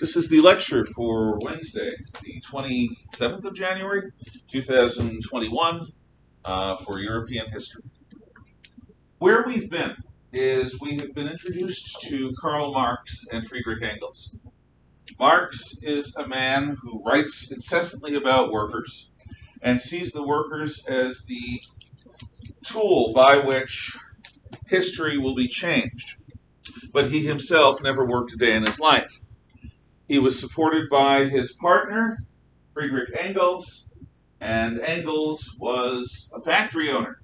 This is the lecture for Wednesday, the 27th of January, 2021, for European history. Where we've been is we have been introduced to Karl Marx and Friedrich Engels. Marx is a man who writes incessantly about workers and sees the workers as the tool by which history will be changed. But he himself never worked a day in his life. He was supported by his partner, Friedrich Engels, and Engels was a factory owner,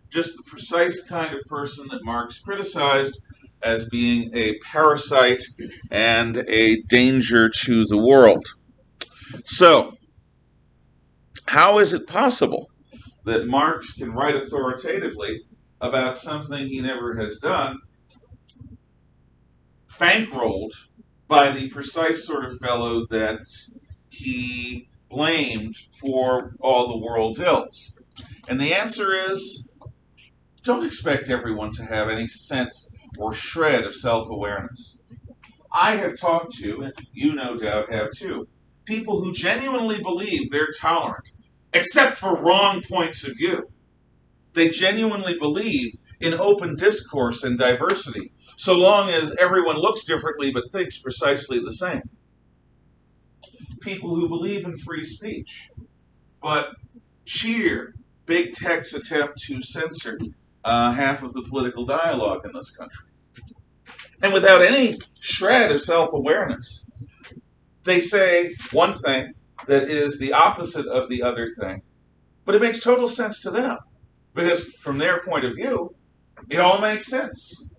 just the precise kind of person that Marx criticized as being a parasite and a danger to the world. So, how is it possible that Marx can write authoritatively about something he never has done, bankrolled by the precise sort of fellow that he blamed for all the world's ills? And the answer is, don't expect everyone to have any sense or shred of self-awareness. I have talked to, and you no doubt have too, people who genuinely believe they're tolerant, except for wrong points of view. They genuinely believe in open discourse and diversity, so long as everyone looks differently but thinks precisely the same. People who believe in free speech, but cheer big tech's attempt to censor half of the political dialogue in this country. And without any shred of self-awareness, they say one thing that is the opposite of the other thing, but it makes total sense to them, because from their point of view, it all makes sense.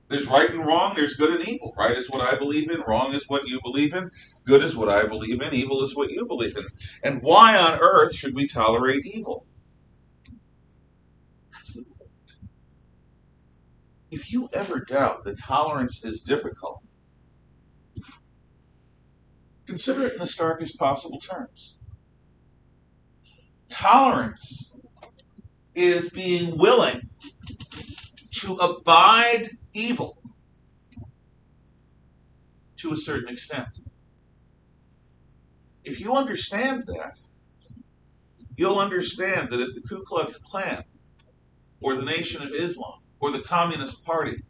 There's right and wrong, there's good and evil. Right is what I believe in, wrong is what you believe in, good is what I believe in, evil is what you believe in. And why on earth should we tolerate evil? That's the point. If you ever doubt that tolerance is difficult, consider it in the starkest possible terms. Tolerance is being willing to abide evil to a certain extent. If you understand that, you'll understand that if the Ku Klux Klan, or the Nation of Islam, or the Communist Party,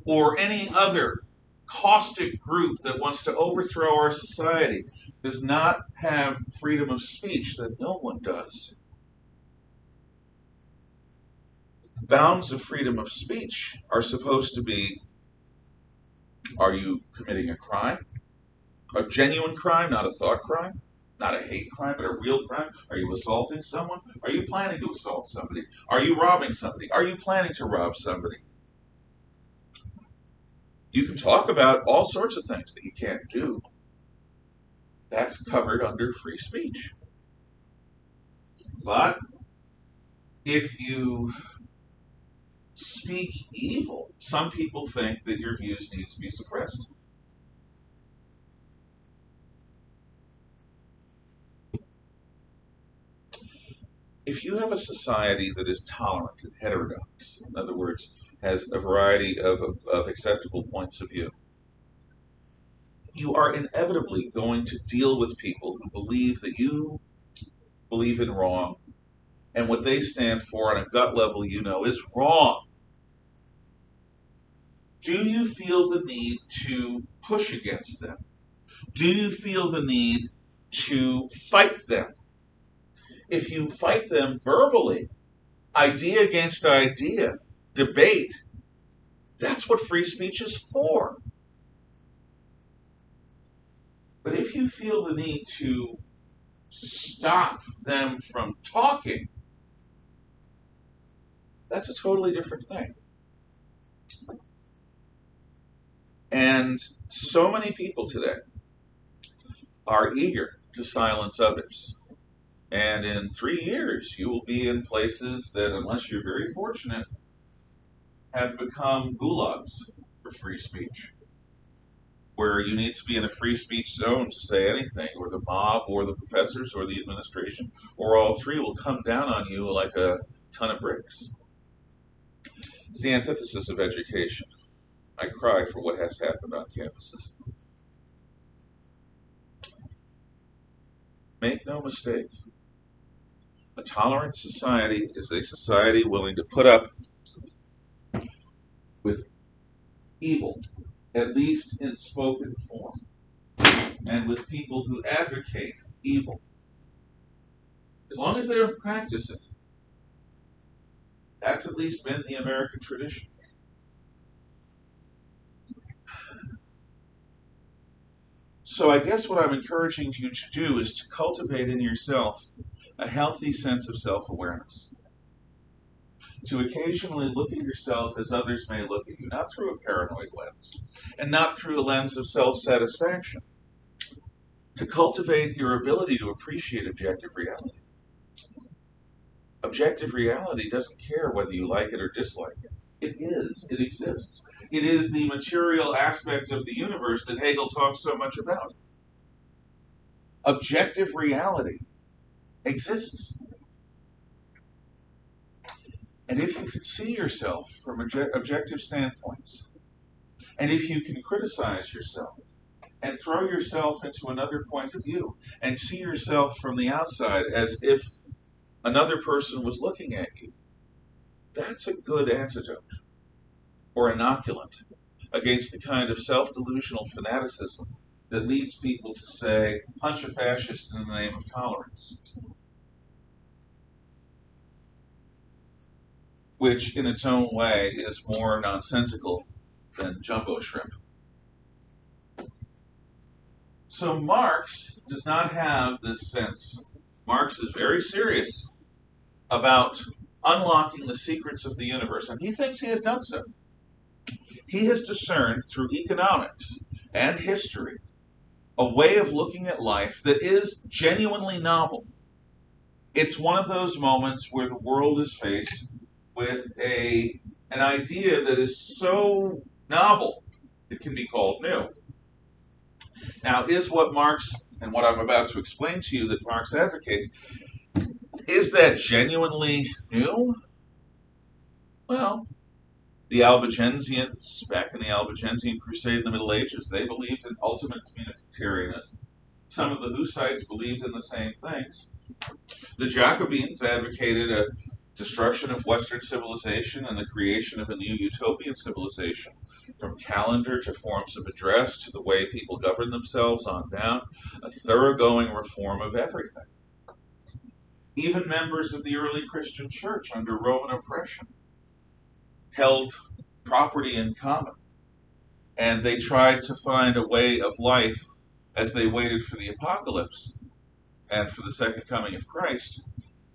or any other caustic group that wants to overthrow our society does not have freedom of speech, then no one does. Bounds of freedom of speech are supposed to be, are you committing a crime? A genuine crime, not a thought crime? Not a hate crime, but a real crime? Are you assaulting someone? Are you planning to assault somebody? Are you robbing somebody? Are you planning to rob somebody? You can talk about all sorts of things that you can't do. That's covered under free speech. But if you speak evil, some people think that your views need to be suppressed. If you have a society that is tolerant and heterodox, in other words, has a variety of acceptable points of view, you are inevitably going to deal with people who believe that you believe in wrong, and what they stand for on a gut level you know is wrong. Do you feel the need to push against them? Do you feel the need to fight them? If you fight them verbally, idea against idea, debate, that's what free speech is for. But if you feel the need to stop them from talking, that's a totally different thing. And so many people today are eager to silence others. And in 3 years, you will be in places that, unless you're very fortunate, have become gulags for free speech, where you need to be in a free speech zone to say anything, or the mob, or the professors, or the administration, or all three will come down on you like a ton of bricks. It's the antithesis of education. I cry for what has happened on campuses. make no mistake, a tolerant society is a society willing to put up with evil, at least in spoken form, and with people who advocate evil. As long as they don't practice it, that's at least been the American tradition. So I guess what I'm encouraging you to do is to cultivate in yourself a healthy sense of self-awareness. To occasionally look at yourself as others may look at you, not through a paranoid lens, and not through a lens of self-satisfaction. To cultivate your ability to appreciate objective reality. Objective reality doesn't care whether you like it or dislike it. It is. It exists. It is the material aspect of the universe that Hegel talks so much about. Objective reality exists. And if you can see yourself from objective standpoints, and if you can criticize yourself, and throw yourself into another point of view, and see yourself from the outside as if another person was looking at you, that's a good antidote or inoculant against the kind of self-delusional fanaticism that leads people to say, punch a fascist in the name of tolerance, which in its own way is more nonsensical than jumbo shrimp. So Marx does not have this sense. Marx is very serious about unlocking the secrets of the universe, and he thinks he has done so. He has discerned through economics and history a way of looking at life that is genuinely novel. It's one of those moments where the world is faced with an idea that is so novel it can be called new. Now, is what Marx, and what I'm about to explain to you that Marx advocates, is that genuinely new? Well, the Albigensians, back in the Albigensian Crusade in the Middle Ages, they believed in ultimate communitarianism. Some of the Hussites believed in the same things. The Jacobins advocated a destruction of Western civilization and the creation of a new utopian civilization, from calendar to forms of address to the way people govern themselves on down, a thoroughgoing reform of everything. Even members of the early Christian church under Roman oppression held property in common, and they tried to find a way of life as they waited for the apocalypse and for the second coming of Christ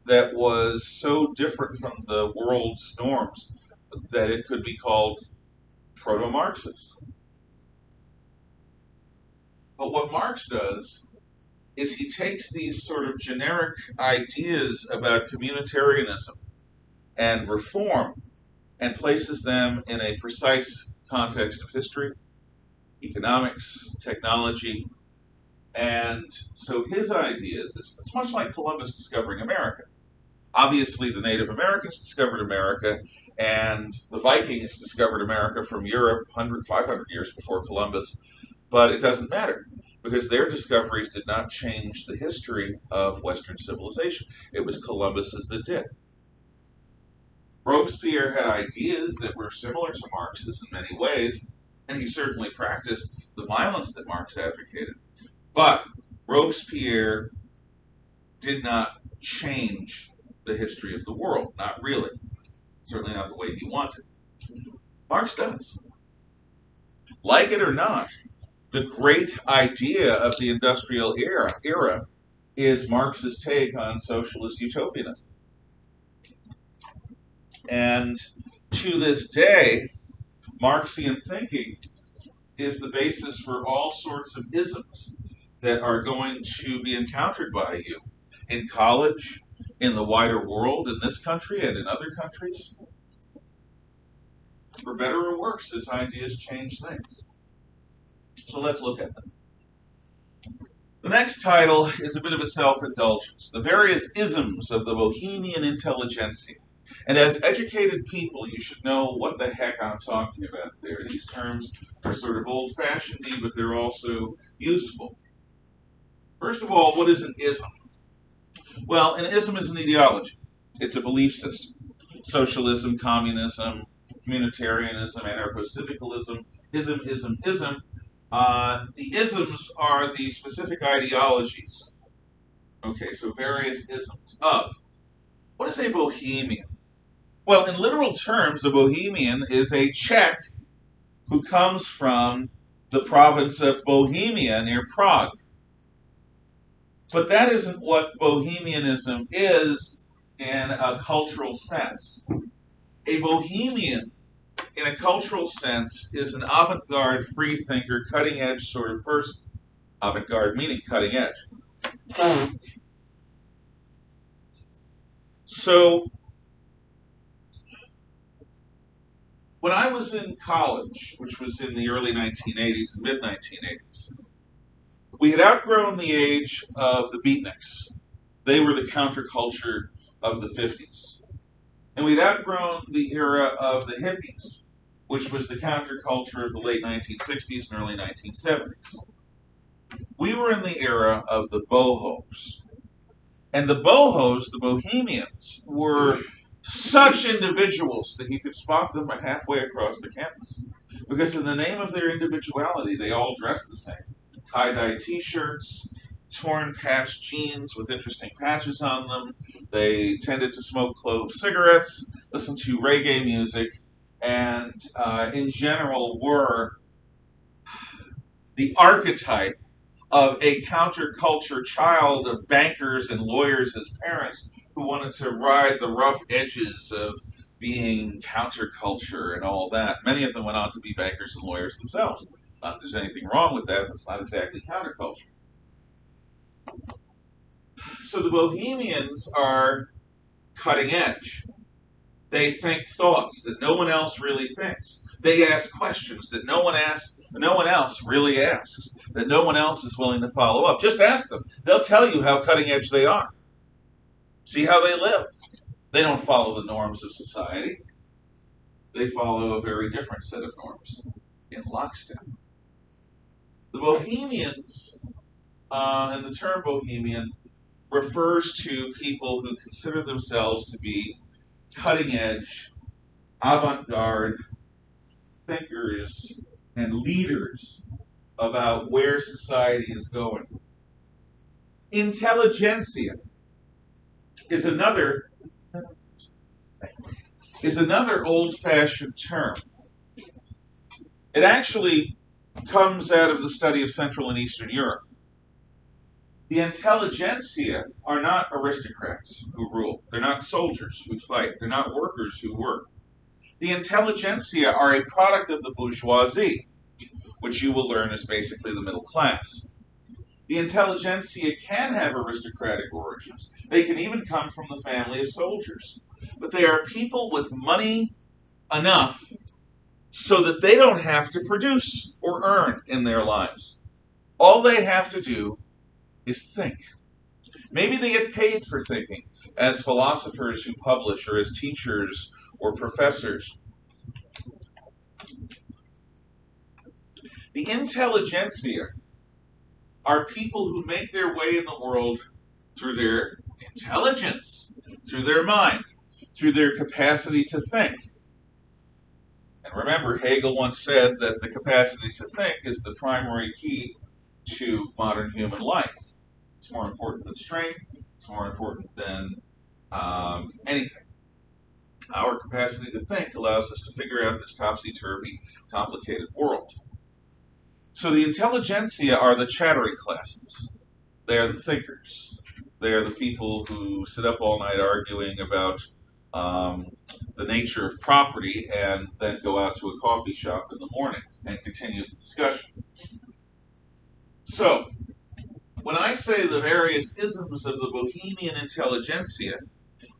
that was so different from the world's norms that it could be called proto-Marxist. But what Marx does is he takes these sort of generic ideas about communitarianism and reform and places them in a precise context of history, economics, technology, and so his ideas, it's much like Columbus discovering America. Obviously, the Native Americans discovered America, and the Vikings discovered America from Europe 100, 500 years before Columbus, but it doesn't matter, because their discoveries did not change the history of Western civilization. It was Columbus's that did. Robespierre had ideas that were similar to Marx's in many ways, and he certainly practiced the violence that Marx advocated. But Robespierre did not change the history of the world, not really. Certainly not the way he wanted. Marx does. Like it or not, the great idea of the industrial era is Marx's take on socialist utopianism. And to this day, Marxian thinking is the basis for all sorts of isms that are going to be encountered by you in college, in the wider world, in this country and in other countries. For better or worse, his ideas change things. So let's look at them. The next title is a bit of a self-indulgence, the various isms of the Bohemian Intelligentsia. And as educated people, you should know what the heck I'm talking about there. These terms are sort of old-fashioned, but they're also useful. First of all, what is an ism? Well, an ism is an ideology. It's a belief system. Socialism, communism, communitarianism, anarcho-syndicalism, ism. The isms are the specific ideologies. Okay, so various isms of. What is a Bohemian? Well, in literal terms, a Bohemian is a Czech who comes from the province of Bohemia near Prague. But that isn't what Bohemianism is in a cultural sense. A Bohemian, in a cultural sense, is an avant-garde, free-thinker, cutting-edge sort of person. Avant-garde meaning cutting edge. So, when I was in college, which was in the early 1980s and mid-1980s, we had outgrown the age of the beatniks. They were the counterculture of the 50s. And we'd outgrown the era of the hippies, which was the counterculture of the late 1960s and early 1970s. We were in the era of the bohos. And the bohos, the bohemians, were such individuals that you could spot them halfway across the campus. Because in the name of their individuality, they all dressed the same. Tie-dye t-shirts, torn patch jeans with interesting patches on them. They tended to smoke clove cigarettes, listen to reggae music, and in general were the archetype of a counterculture child of bankers and lawyers as parents who wanted to ride the rough edges of being counterculture and all that. Many of them went on to be bankers and lawyers themselves. Not that there's anything wrong with that, but it's not exactly counterculture. So the Bohemians are cutting edge. They think thoughts that no one else really thinks. They ask questions that no one else really asks, that no one else is willing to follow up. Just ask them. They'll tell you how cutting edge they are. See how they live. They don't follow the norms of society. They follow a very different set of norms in lockstep. The Bohemians, and the term Bohemian, refers to people who consider themselves to be cutting edge, avant-garde thinkers and leaders about where society is going. Intelligentsia is another old-fashioned term. It actually comes out of the study of Central and Eastern Europe. The intelligentsia are not aristocrats who rule. They're not soldiers who fight. They're not workers who work. The intelligentsia are a product of the bourgeoisie, which you will learn is basically the middle class. The intelligentsia can have aristocratic origins. They can even come from the family of soldiers. But they are people with money enough so that they don't have to produce or earn in their lives. All they have to do is think. Maybe they get paid for thinking, as philosophers who publish or as teachers or professors. The intelligentsia are people who make their way in the world through their intelligence, through their mind, through their capacity to think. And remember, Hegel once said that the capacity to think is the primary key to modern human life. It's more important than strength. It's more important than anything. Our capacity to think allows us to figure out this topsy-turvy, complicated world. So the intelligentsia are the chattering classes. They are the thinkers. They are the people who sit up all night arguing about the nature of property and then go out to a coffee shop in the morning and continue the discussion. So, when I say the various isms of the Bohemian intelligentsia,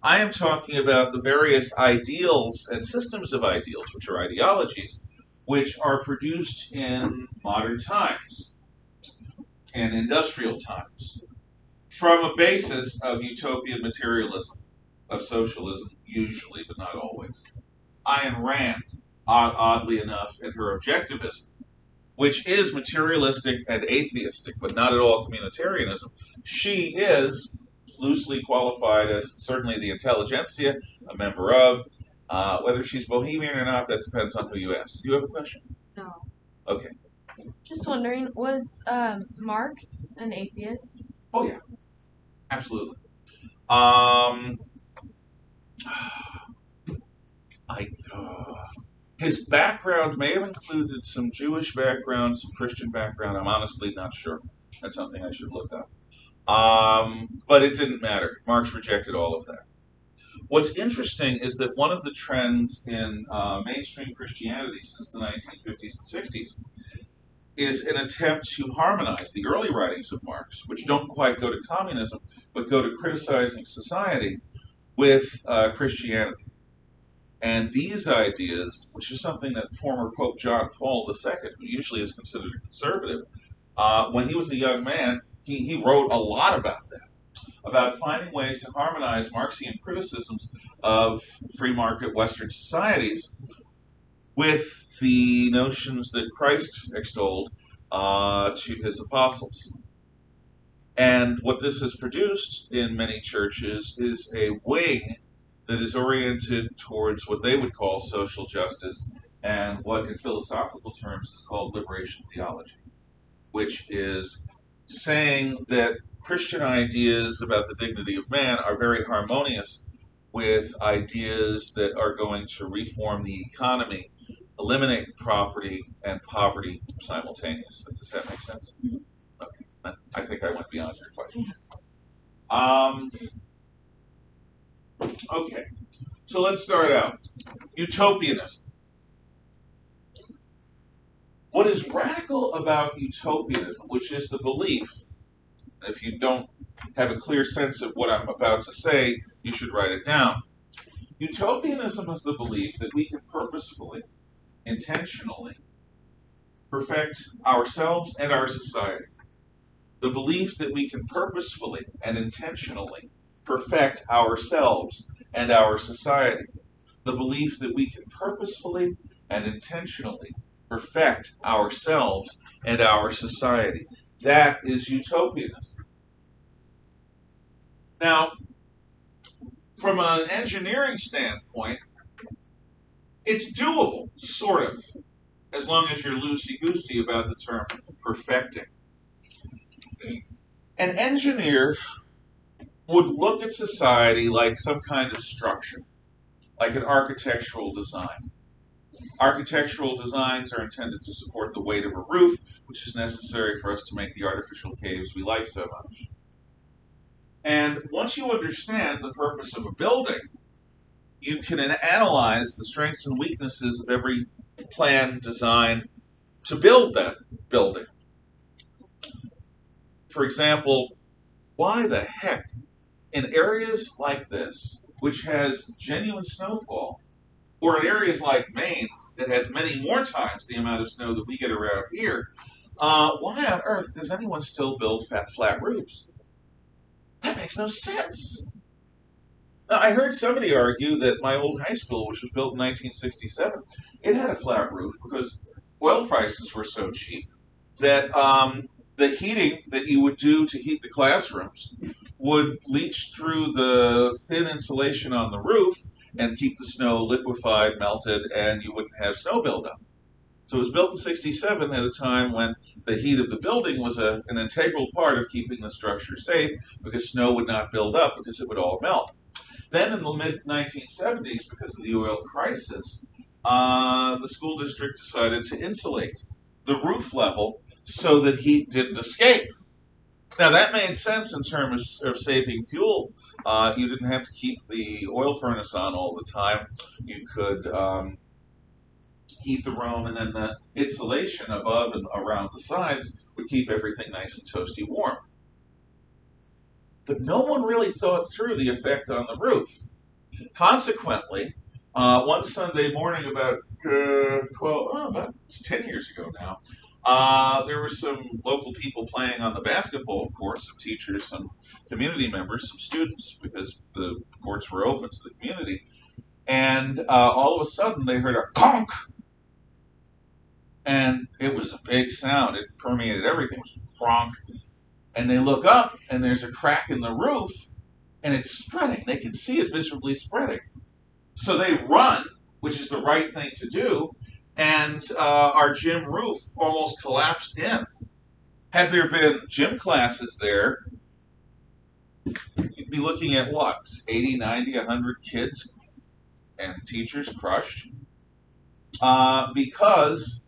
I am talking about the various ideals and systems of ideals, which are ideologies, which are produced in modern times and industrial times from a basis of utopian materialism, of socialism, usually, but not always. Ayn Rand, oddly enough, and her objectivism, which is materialistic and atheistic, but not at all communitarianism, she is loosely qualified as certainly the Intelligentsia, a member of. Whether she's Bohemian or not, that depends on who you ask. Do you have a question? No. Okay. Just wondering, was Marx an atheist? Oh, yeah, absolutely. Um, I, his background may have included some Jewish background, some Christian background. I'm honestly not sure. That's something I should look up. But it didn't matter. Marx rejected all of that. What's interesting is that one of the trends in mainstream Christianity since the 1950s and 60s is an attempt to harmonize the early writings of Marx, which don't quite go to communism, but go to criticizing society, with Christianity. And these ideas, which is something that former Pope John Paul II, who usually is considered a conservative, when he was a young man, he wrote a lot about that, about finding ways to harmonize Marxian criticisms of free market Western societies with the notions that Christ extolled to his apostles. And what this has produced in many churches is a wing that is oriented towards what they would call social justice and what in philosophical terms is called liberation theology, which is saying that Christian ideas about the dignity of man are very harmonious with ideas that are going to reform the economy, eliminate property and poverty simultaneously. Does that make sense? Okay. I think I went beyond your question. Okay, so let's start out. Utopianism. What is radical about utopianism, which is the belief, if you don't have a clear sense of what I'm about to say, you should write it down. Utopianism is the belief that we can purposefully, intentionally, perfect ourselves and our society. The belief that we can purposefully and intentionally perfect ourselves and our society. The belief that we can purposefully and intentionally perfect ourselves and our society. That is utopianism. Now, from an engineering standpoint, it's doable, sort of, as long as you're loosey-goosey about the term perfecting. An engineer would look at society like some kind of structure, like an architectural design. Architectural designs are intended to support the weight of a roof, which is necessary for us to make the artificial caves we like so much. And once you understand the purpose of a building, you can analyze the strengths and weaknesses of every plan designed to build that building. For example, why the heck, in areas like this, which has genuine snowfall, or in areas like Maine, that has many more times the amount of snow that we get around here, why on earth does anyone still build flat roofs? That makes no sense. Now, I heard somebody argue that my old high school, which was built in 1967, it had a flat roof because oil prices were so cheap that the heating that you would do to heat the classrooms would leach through the thin insulation on the roof and keep the snow liquefied, melted, and you wouldn't have snow buildup. So it was built in 67 at a time when the heat of the building was an integral part of keeping the structure safe because snow would not build up because it would all melt. Then in the mid-1970s, because of the oil crisis, the school district decided to insulate the roof level so that heat didn't escape. Now that made sense in terms of saving fuel. You didn't have to keep the oil furnace on all the time. You could heat the room, and then the insulation above and around the sides would keep everything nice and toasty warm. But no one really thought through the effect on the roof. Consequently, one Sunday morning about 10 years ago now, there were some local people playing on the basketball court, some teachers, some community members, some students, because the courts were open to the community. And all of a sudden they heard a conk, and it was a big sound. It permeated everything. It was cronk. And they look up, and there's a crack in the roof, and it's spreading. They can see it visibly spreading. So they run, which is the right thing to do, and our gym roof almost collapsed in. Had there been gym classes there, you'd be looking at what? 80, 90, 100 kids and teachers crushed because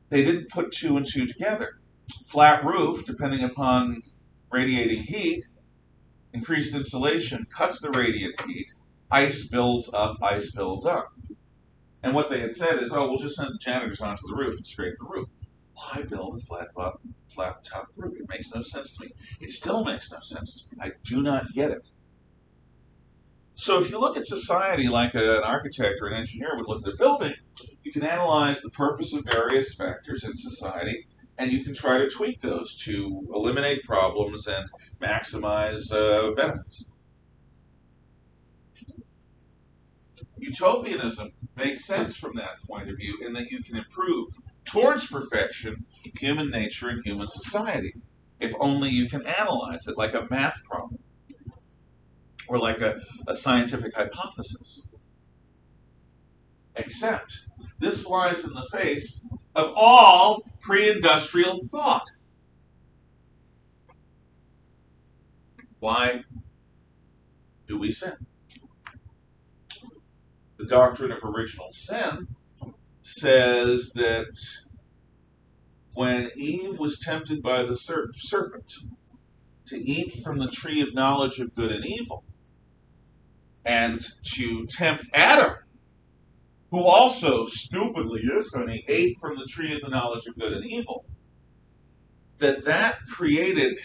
they didn't put two and two together. Flat roof, depending upon radiating heat, increased insulation cuts the radiant heat. Ice builds up, ice builds up. And what they had said is, oh, we'll just send the janitors onto the roof and scrape the roof. Why build a flat top roof? It makes no sense to me. It still makes no sense to me. I do not get it. So if you look at society like an architect or an engineer would look at a building, you can analyze the purpose of various factors in society, and you can try to tweak those to eliminate problems and maximize benefits. Utopianism makes sense from that point of view in that you can improve towards perfection human nature and human society, if only you can analyze it like a math problem or like a scientific hypothesis. Except this flies in the face of all pre-industrial thought. Why do we sin? The doctrine of original sin says that when Eve was tempted by the serpent to eat from the tree of knowledge of good and evil, and to tempt Adam, who also stupidly, yes honey, ate from the tree of the knowledge of good and evil, that created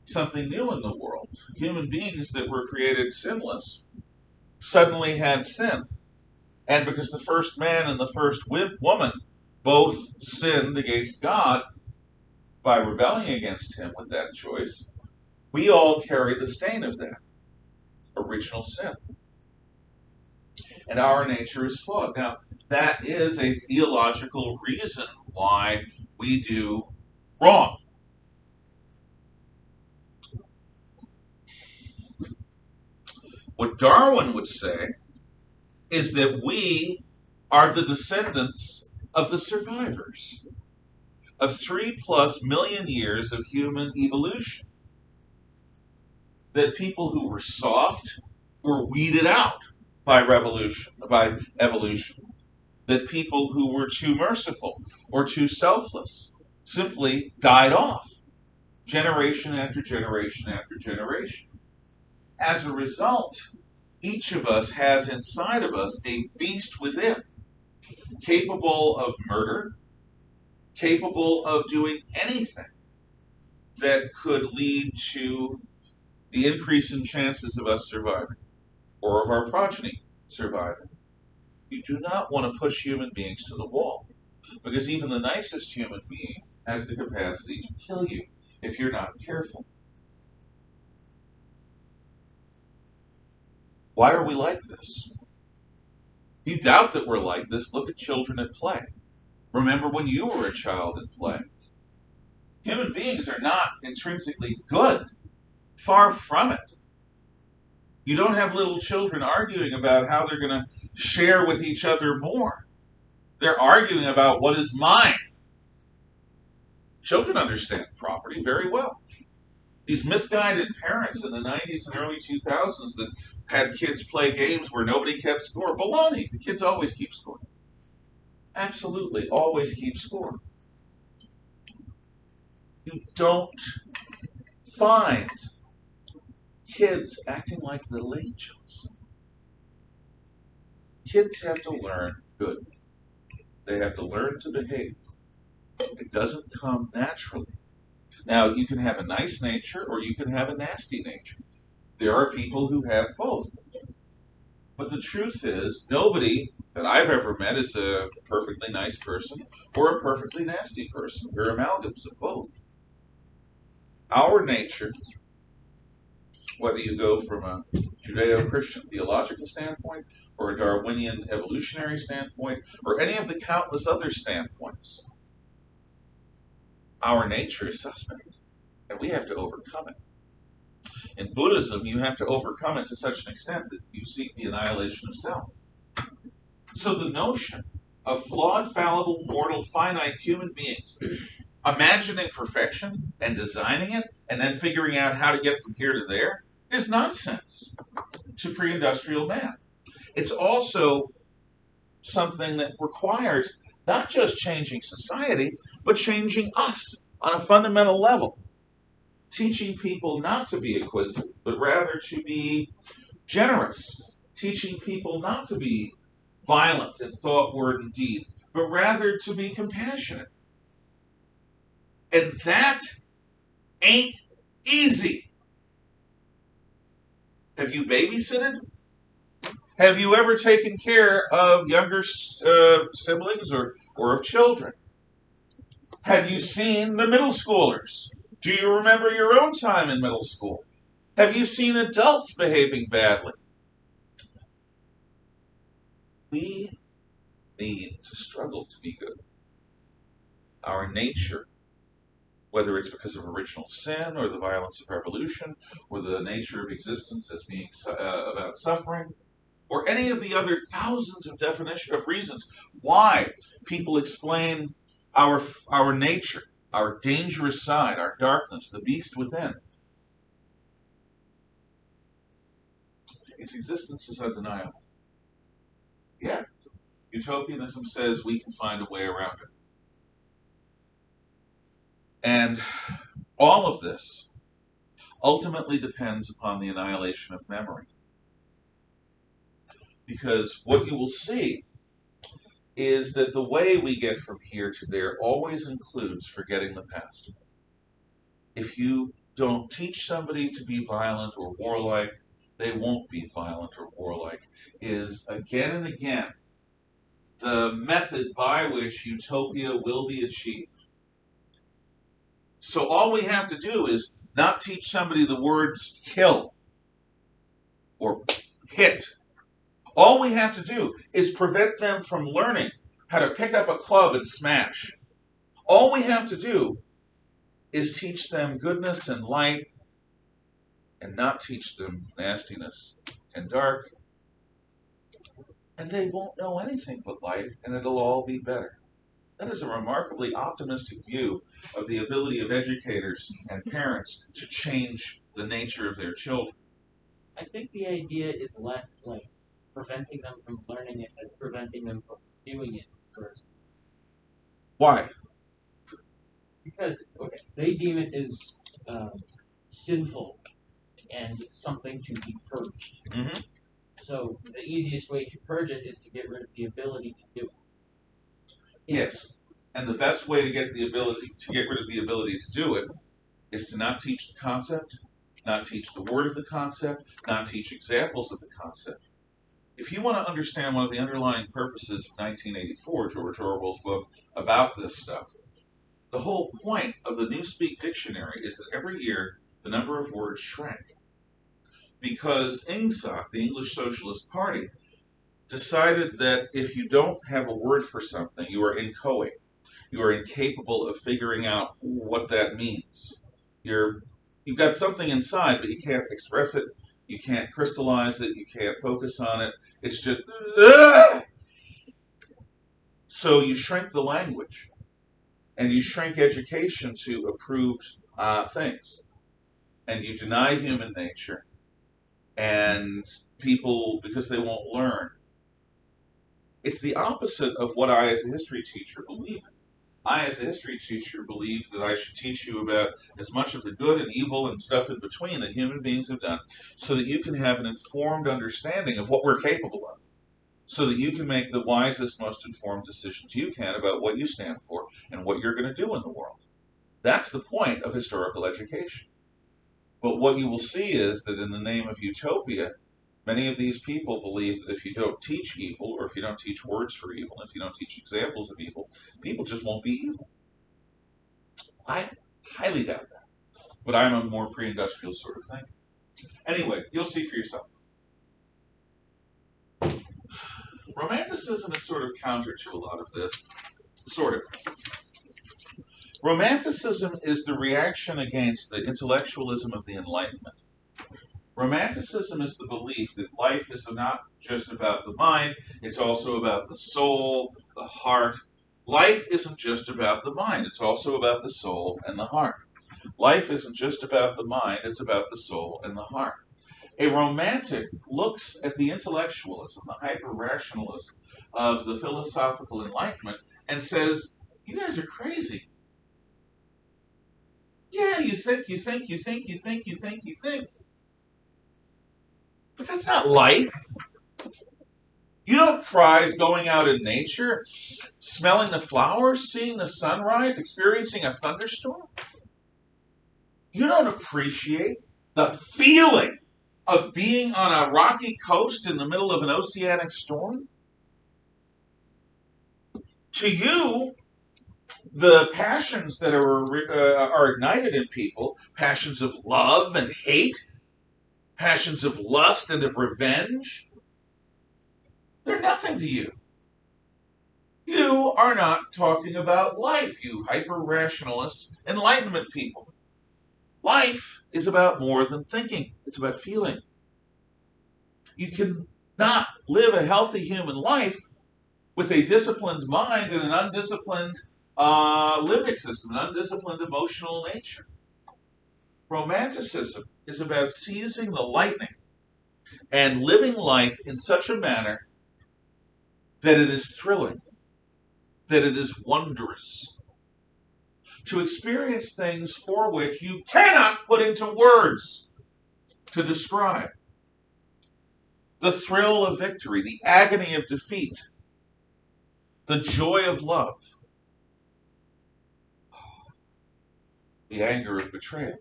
something new in the world. Human beings that were created sinless suddenly had sin. And because the first man and the first woman both sinned against God by rebelling against him with that choice, we all carry the stain of that original sin. And our nature is flawed. Now, that is a theological reason why we do wrong. What Darwin would say is that we are the descendants of the survivors of 3+ million years of human evolution. That people who were soft were weeded out by evolution. That people who were too merciful or too selfless simply died off, generation after generation after generation. As a result, each of us has inside of us a beast within, capable of murder, capable of doing anything that could lead to the increase in chances of us surviving, or of our progeny surviving. You do not want to push human beings to the wall, because even the nicest human being has the capacity to kill you if you're not careful. Why are we like this? If you doubt that we're like this, look at children at play. Remember when you were a child at play. Human beings are not intrinsically good. Far from it. You don't have little children arguing about how they're going to share with each other more. They're arguing about what is mine. Children understand property very well. These misguided parents in the 90s and early 2000s that had kids play games where nobody kept score. Baloney. The kids always keep score. Absolutely, always keep score. You don't find kids acting like little angels. Kids have to learn good. They have to learn to behave. It doesn't come naturally. Now, you can have a nice nature or you can have a nasty nature. There are people who have both. But the truth is, nobody that I've ever met is a perfectly nice person or a perfectly nasty person. We're amalgams of both. Our nature, whether you go from a Judeo-Christian theological standpoint or a Darwinian evolutionary standpoint or any of the countless other standpoints, our nature is suspect, and we have to overcome it. In Buddhism, you have to overcome it to such an extent that you seek the annihilation of self. So the notion of flawed, fallible, mortal, finite human beings imagining perfection and designing it and then figuring out how to get from here to there is nonsense to pre-industrial man. It's also something that requires not just changing society, but changing us on a fundamental level. Teaching people not to be acquisitive, but rather to be generous. Teaching people not to be violent in thought, word, and deed, but rather to be compassionate. And that ain't easy. Have you babysitted? Have you ever taken care of younger siblings or of children? Have you seen the middle schoolers? Do you remember your own time in middle school? Have you seen adults behaving badly? We need to struggle to be good. Our nature, whether it's because of original sin or the violence of revolution or the nature of existence as being about suffering, or any of the other thousands of definitions of reasons why people explain our nature, our dangerous side, our darkness, the beast within. Its existence is undeniable. Yet, utopianism says we can find a way around it. And all of this ultimately depends upon the annihilation of memory. Because what you will see is that the way we get from here to there always includes forgetting the past. If you don't teach somebody to be violent or warlike, they won't be violent or warlike, is again and again the method by which utopia will be achieved. So all we have to do is not teach somebody the words kill or hit. All we have to do is prevent them from learning how to pick up a club and smash. All we have to do is teach them goodness and light and not teach them nastiness and dark. And they won't know anything but light, and it'll all be better. That is a remarkably optimistic view of the ability of educators and parents to change the nature of their children. I think the idea is less like preventing them from learning it as preventing them from doing it first. Why? Because they deem it as sinful and something to be purged. Mm-hmm. So the easiest way to purge it is to get rid of the ability to do it. Yes. And the best way to get rid of the ability to do it is to not teach the concept, not teach the word of the concept, not teach examples of the concept. If you want to understand one of the underlying purposes of 1984, George Orwell's book about this stuff, the whole point of the Newspeak Dictionary is that every year the number of words shrank. Because INGSOC, the English Socialist Party, decided that if you don't have a word for something, you are inchoate. You are incapable of figuring out what that means. You've got something inside, but you can't express it. You can't crystallize it. You can't focus on it. It's just... So you shrink the language. And you shrink education to approved things. And you deny human nature. And people, because they won't learn. It's the opposite of what I, as a history teacher, believe in. I, as a history teacher, believe that I should teach you about as much of the good and evil and stuff in between that human beings have done so that you can have an informed understanding of what we're capable of, so that you can make the wisest, most informed decisions you can about what you stand for and what you're going to do in the world. That's the point of historical education. But what you will see is that in the name of utopia, many of these people believe that if you don't teach evil, or if you don't teach words for evil, if you don't teach examples of evil, people just won't be evil. I highly doubt that. But I'm a more pre-industrial sort of thing. Anyway, you'll see for yourself. Romanticism is sort of counter to a lot of this. Sort of. Romanticism is the reaction against the intellectualism of the Enlightenment. Romanticism is the belief that life is not just about the mind, it's also about the soul, the heart. Life isn't just about the mind, it's also about the soul and the heart. Life isn't just about the mind, it's about the soul and the heart. A romantic looks at the intellectualism, the hyper-rationalism of the philosophical enlightenment and says, you guys are crazy. Yeah, you think. But that's not life. You don't prize going out in nature, smelling the flowers, seeing the sunrise, experiencing a thunderstorm. You don't appreciate the feeling of being on a rocky coast in the middle of an oceanic storm. To you, the passions that are ignited in people, passions of love and hate, passions of lust and of revenge, they're nothing to you. You are not talking about life, you hyper-rationalist Enlightenment people. Life is about more than thinking. It's about feeling. You cannot live a healthy human life with a disciplined mind and an undisciplined limbic system, an undisciplined emotional nature. Romanticism is about seizing the lightning and living life in such a manner that it is thrilling, that it is wondrous. To experience things for which you cannot put into words to describe. The thrill of victory, the agony of defeat, the joy of love, the anger of betrayal,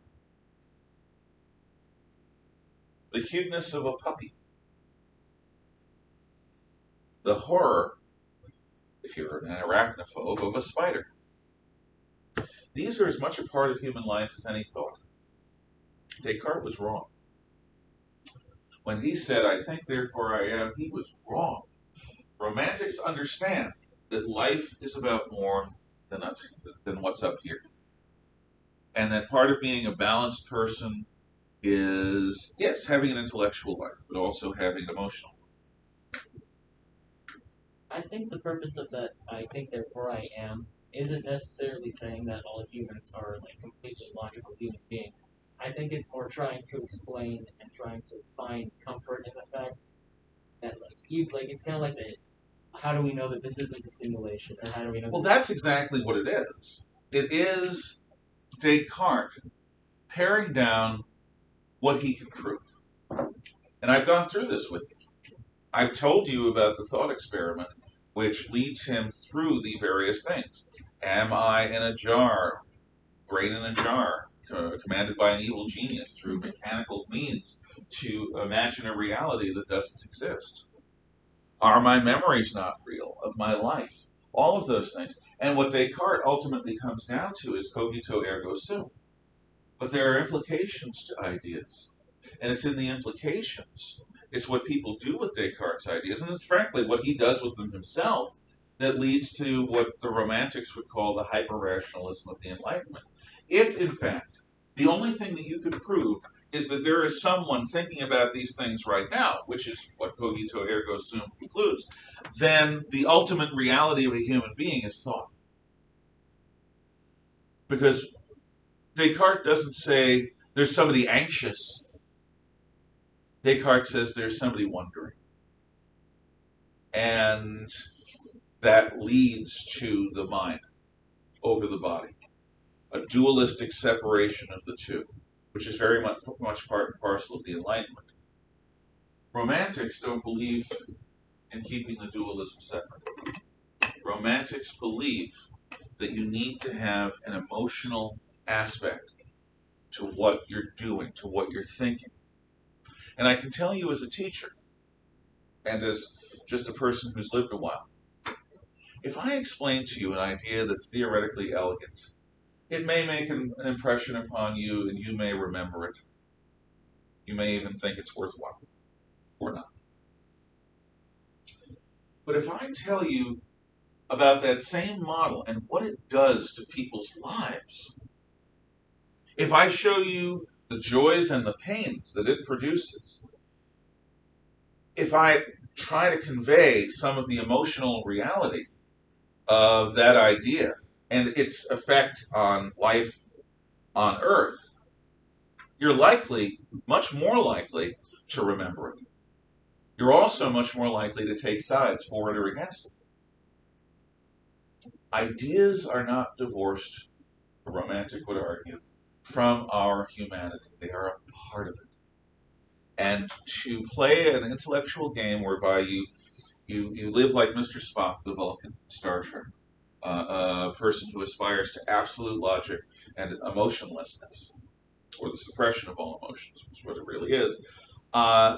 the cuteness of a puppy, the horror, if you're an arachnophobe, of a spider. These are as much a part of human life as any thought. Descartes was wrong. When he said, I think, therefore I am, he was wrong. Romantics understand that life is about more than what's up here. And that part of being a balanced person is, yes, having an intellectual life, but also having an emotional. I think the purpose of that, I think, therefore I am, isn't necessarily saying that all humans are like completely logical human beings. I think it's more trying to explain and trying to find comfort in the fact that it's kind of like the how do we know that this isn't a simulation, or how do we know? Well, that's exactly what it is. It is Descartes paring down what he can prove. And I've gone through this with you. I've told you about the thought experiment, which leads him through the various things. Am I in a jar, brain in a jar, commanded by an evil genius through mechanical means to imagine a reality that doesn't exist? Are my memories not real of my life? All of those things. And what Descartes ultimately comes down to is cogito ergo sum. But there are implications to ideas. And it's in the implications. It's what people do with Descartes' ideas, and it's frankly what he does with them himself that leads to what the Romantics would call the hyper-rationalism of the Enlightenment. If, in fact, the only thing that you could prove is that there is someone thinking about these things right now, which is what cogito ergo sum concludes, then the ultimate reality of a human being is thought. Because Descartes doesn't say there's somebody anxious. Descartes says there's somebody wondering. And that leads to the mind over the body. A dualistic separation of the two, which is very much part and parcel of the Enlightenment. Romantics don't believe in keeping the dualism separate. Romantics believe that you need to have an emotional aspect to what you're doing, to what you're thinking. And I can tell you as a teacher, and as just a person who's lived a while, if I explain to you an idea that's theoretically elegant, it may make an impression upon you and you may remember it. You may even think it's worthwhile, or not. But if I tell you about that same model and what it does to people's lives, if I show you the joys and the pains that it produces, if I try to convey some of the emotional reality of that idea and its effect on life on Earth, you're likely, much more likely, to remember it. You're also much more likely to take sides for it or against it. Ideas are not divorced, a romantic would argue, from our humanity. They are a part of it. And to play an intellectual game whereby you live like Mr. Spock, the Vulcan, Star Trek, a person who aspires to absolute logic and emotionlessness, or the suppression of all emotions, which is what it really is,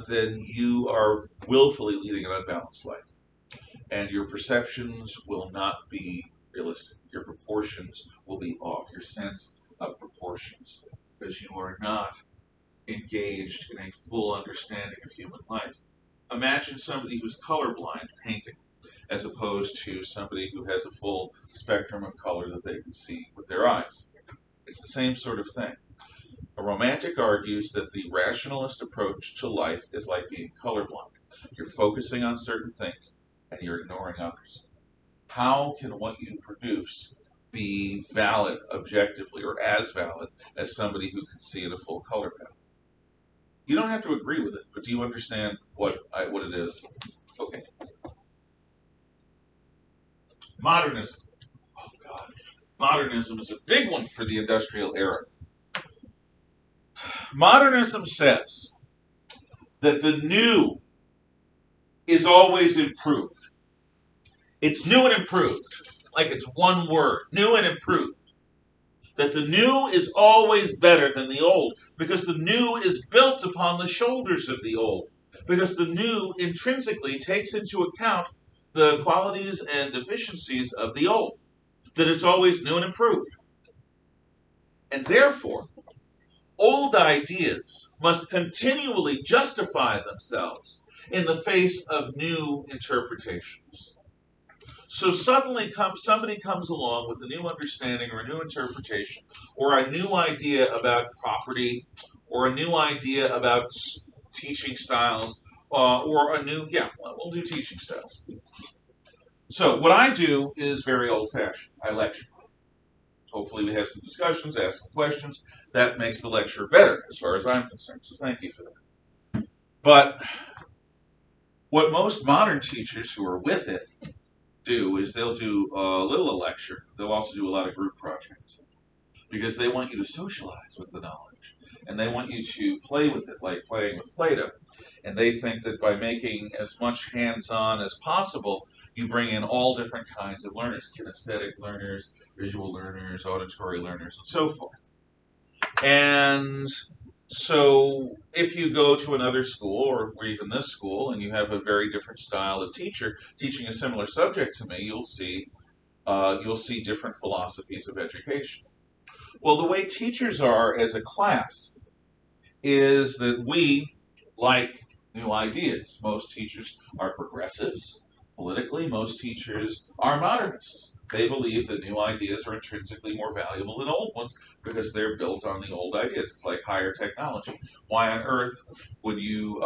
then you are willfully leading an unbalanced life. And your perceptions will not be realistic. Your proportions will be off. Your sense of proportions, because you are not engaged in a full understanding of human life. Imagine somebody who's colorblind painting, as opposed to somebody who has a full spectrum of color that they can see with their eyes. It's the same sort of thing. A romantic argues that the rationalist approach to life is like being colorblind. You're focusing on certain things and you're ignoring others. How can what you produce be valid objectively, or as valid as somebody who can see in a full color palette? You don't have to agree with it, but do you understand what it is? Okay. Modernism. Oh, God. Modernism is a big one for the industrial era. Modernism says that the new is always improved. It's new and improved, like it's one word, new and improved. That the new is always better than the old, because the new is built upon the shoulders of the old, because the new intrinsically takes into account the qualities and deficiencies of the old, that it's always new and improved. And therefore, old ideas must continually justify themselves in the face of new interpretations. So suddenly somebody comes along with a new understanding or a new interpretation or a new idea about property or a new idea about teaching styles or a new, we'll do teaching styles. So what I do is very old-fashioned. I lecture. Hopefully we have some discussions, ask some questions. That makes the lecture better as far as I'm concerned. So thank you for that. But what most modern teachers who are with it do is they'll do a little lecture. They'll also do a lot of group projects because they want you to socialize with the knowledge and they want you to play with it like playing with Play-Doh. And they think that by making as much hands-on as possible, you bring in all different kinds of learners, kinesthetic learners, visual learners, auditory learners, and so forth. And so if you go to another school or even this school and you have a very different style of teacher teaching a similar subject to me, you'll see different philosophies of education. Well, the way teachers are as a class is that we like new ideas. Most teachers are progressives. Politically, most teachers are modernists. They believe that new ideas are intrinsically more valuable than old ones because they're built on the old ideas. It's like higher technology. Why on earth would you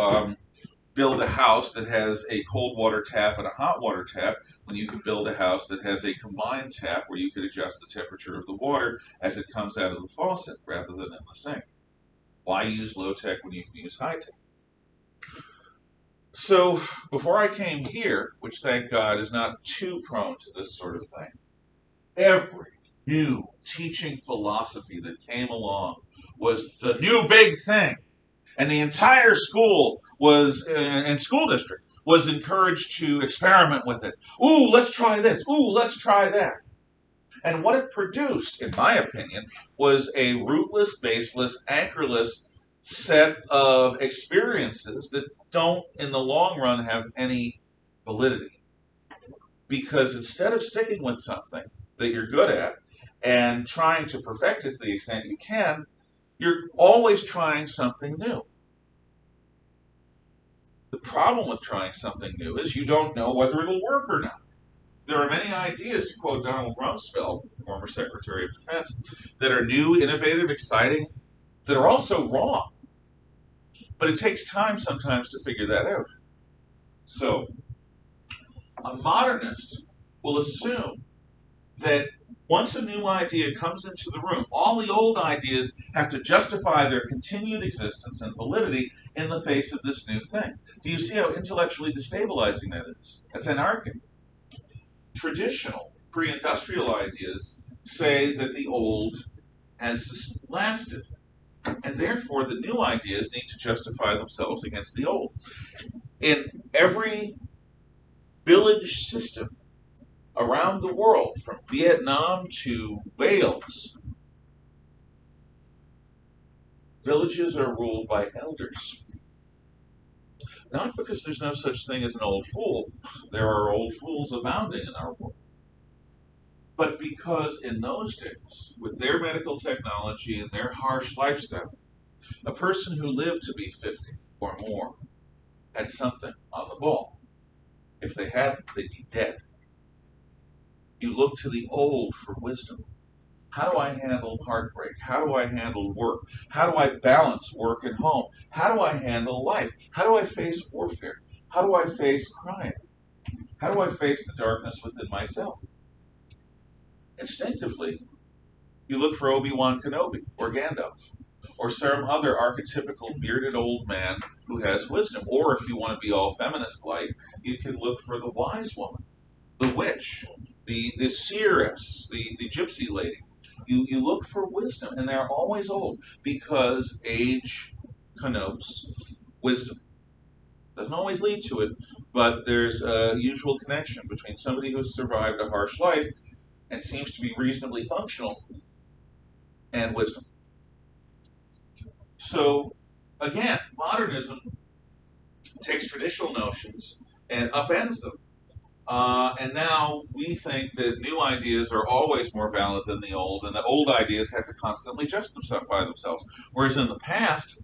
build a house that has a cold water tap and a hot water tap when you could build a house that has a combined tap where you could adjust the temperature of the water as it comes out of the faucet rather than in the sink? Why use low tech when you can use high tech? So before I came here, which thank God is not too prone to this sort of thing, every new teaching philosophy that came along was the new big thing. And the entire school was, and school district, was encouraged to experiment with it. Ooh, let's try this. Ooh, let's try that. And what it produced, in my opinion, was a rootless, baseless, anchorless set of experiences that don't, in the long run, have any validity. Because instead of sticking with something that you're good at and trying to perfect it to the extent you can, you're always trying something new. The problem with trying something new is you don't know whether it'll work or not. There are many ideas, to quote Donald Rumsfeld, former Secretary of Defense, that are new, innovative, exciting, that are also wrong. But it takes time sometimes to figure that out. So, a modernist will assume that once a new idea comes into the room, all the old ideas have to justify their continued existence and validity in the face of this new thing. Do you see how intellectually destabilizing that is? That's anarchic. Traditional, pre-industrial ideas say that the old has lasted, and therefore the new ideas need to justify themselves against the old. In every village system around the world, from Vietnam to Wales, villages are ruled by elders. Not because there's no such thing as an old fool. There are old fools abounding in our world. But because in those days, with their medical technology and their harsh lifestyle, a person who lived to be 50 or more had something on the ball. If they hadn't, they'd be dead. You look to the old for wisdom. How do I handle heartbreak? How do I handle work? How do I balance work and home? How do I handle life? How do I face warfare? How do I face crime? How do I face the darkness within myself? Instinctively, you look for Obi-Wan Kenobi or Gandalf or some other archetypical bearded old man who has wisdom. Or if you want to be all feminist-like, you can look for the wise woman, the witch, the seeress, the gypsy lady. You look for wisdom, and they're always old because age connotes wisdom. Doesn't always lead to it, but there's a usual connection between somebody who's survived a harsh life and seems to be reasonably functional and wisdom. So, again, modernism takes traditional notions and upends them. And now we think that new ideas are always more valid than the old, and that old ideas have to constantly justify themselves. Whereas in the past,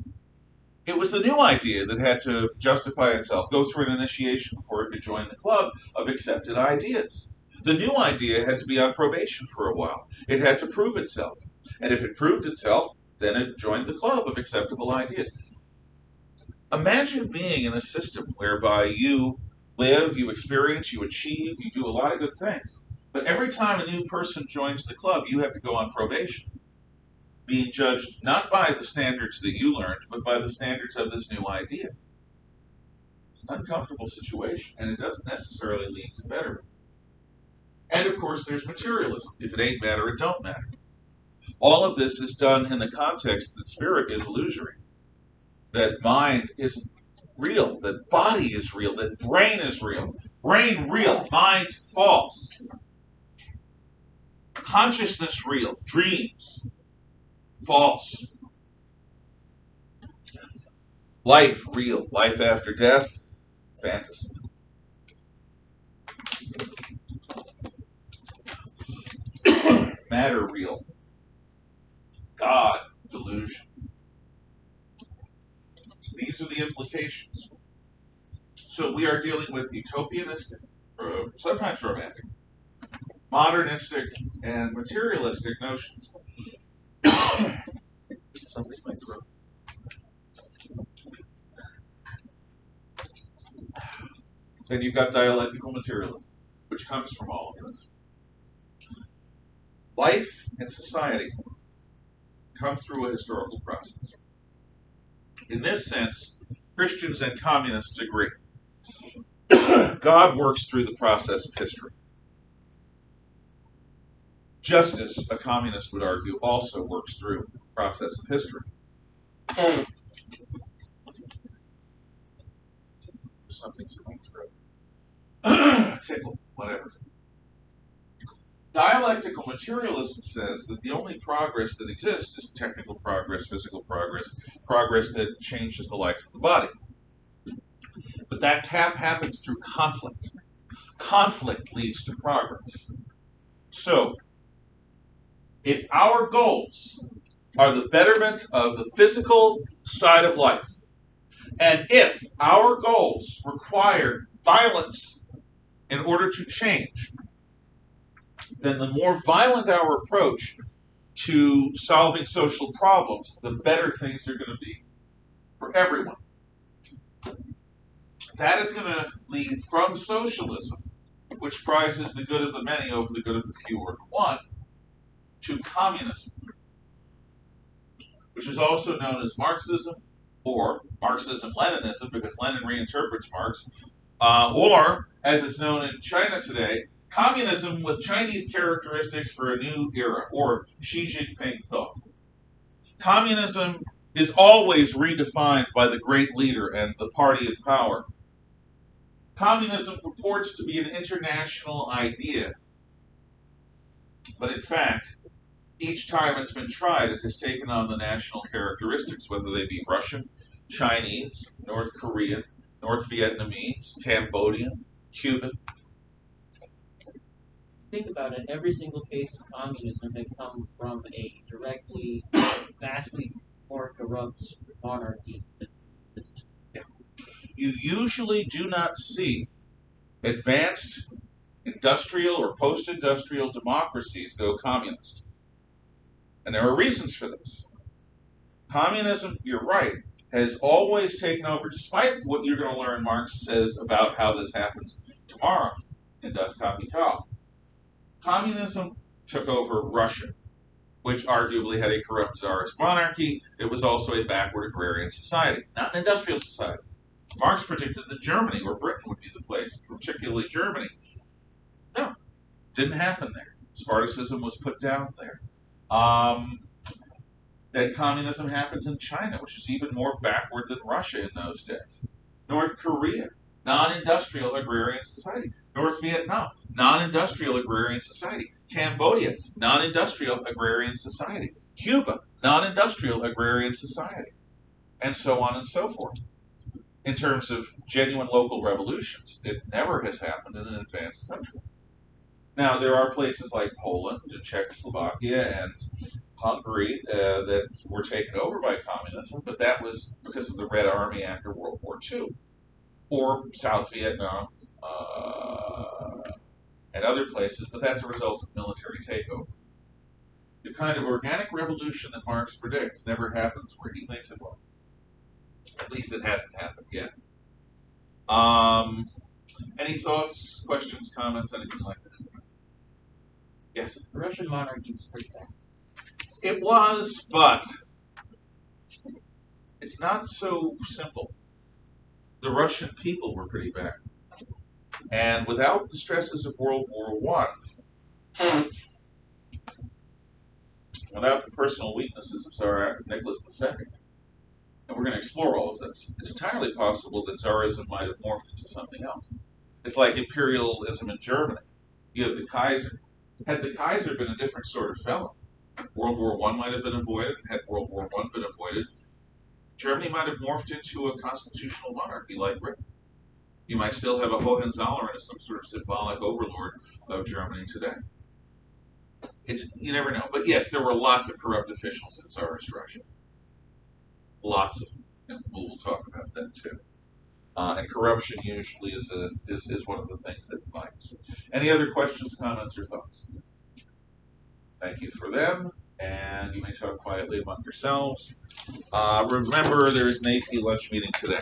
it was the new idea that had to justify itself, go through an initiation before it could join the club of accepted ideas. The new idea had to be on probation for a while. It had to prove itself. And if it proved itself, then it joined the club of acceptable ideas. Imagine being in a system whereby you live, you experience, you achieve, you do a lot of good things. But every time a new person joins the club, you have to go on probation, being judged not by the standards that you learned, but by the standards of this new idea. It's an uncomfortable situation, and it doesn't necessarily lead to betterment. And of course, there's materialism. If it ain't matter, it don't matter. All of this is done in the context that spirit is illusory, that mind isn't real, that body is real, that brain is real. Brain real, mind false. Consciousness real, dreams false. Life real, life after death, fantasy. Matter real, God delusion. These are the implications. So we are dealing with utopianistic, sometimes romantic, modernistic, and materialistic notions. Something in my throat. Then you've got dialectical materialism, which comes from all of this. Life and society come through a historical process. In this sense, Christians and communists agree. God works through the process of history. Justice, a communist would argue, also works through the process of history. Something's in my throat. Tickle, whatever. Dialectical materialism says that the only progress that exists is technical progress, physical progress, progress that changes the life of the body. But that happens through conflict. Conflict leads to progress. So, if our goals are the betterment of the physical side of life, and if our goals require violence in order to change, then the more violent our approach, to solving social problems, the better things are going to be for everyone. That is going to lead from socialism, which prizes the good of the many over the good of the few or the one, to communism, which is also known as Marxism, or Marxism-Leninism, because Lenin reinterprets Marx, or, as it's known in China today, communism with Chinese characteristics for a new era, or Xi Jinping thought. Communism is always redefined by the great leader and the party in power. Communism purports to be an international idea, but in fact, each time it's been tried, it has taken on the national characteristics, whether they be Russian, Chinese, North Korean, North Vietnamese, Cambodian, Cuban. Think about it, every single case of communism had come from a directly, vastly more corrupt monarchy than this. You usually do not see advanced industrial or post-industrial democracies go communist. And there are reasons for this. Communism, you're right, has always taken over, despite what you're going to learn Marx says about how this happens tomorrow in Das Kapital. Communism took over Russia, which arguably had a corrupt czarist monarchy. It was also a backward agrarian society, not an industrial society. Marx predicted that Germany or Britain would be the place, particularly Germany. No, didn't happen there. Spartacism was put down there. That communism happens in China, which is even more backward than Russia in those days. North Korea, non-industrial agrarian society. North Vietnam, non-industrial agrarian society. Cambodia, non-industrial agrarian society. Cuba, non-industrial agrarian society. And so on and so forth. In terms of genuine local revolutions, it never has happened in an advanced country. Now, there are places like Poland and Czechoslovakia and Hungary that were taken over by communism, but that was because of the Red Army after World War II. Or South Vietnam and other places, but that's a result of military takeover. The kind of organic revolution that Marx predicts never happens where he thinks it will. At least it hasn't happened yet. Any thoughts, questions, comments, anything like that? Yes? The Russian monarchy was pretty bad. It was, but it's not so simple. The Russian people were pretty bad. And without the stresses of World War I, without the personal weaknesses of Tsar Nicholas II, and we're going to explore all of this, it's entirely possible that Tsarism might have morphed into something else. It's like imperialism in Germany. You have the Kaiser. Had the Kaiser been a different sort of fellow, World War I might have been avoided. Had World War I been avoided, Germany might have morphed into a constitutional monarchy like Britain. You might still have a Hohenzollern as some sort of symbolic overlord of Germany today. You never know. But yes, there were lots of corrupt officials in Tsarist Russia. Lots of them. And we'll talk about that too. And corruption usually is one of the things that bites. Any other questions, comments, or thoughts? Thank you for them, and you may talk quietly among yourselves. Remember, there is an AP lunch meeting today.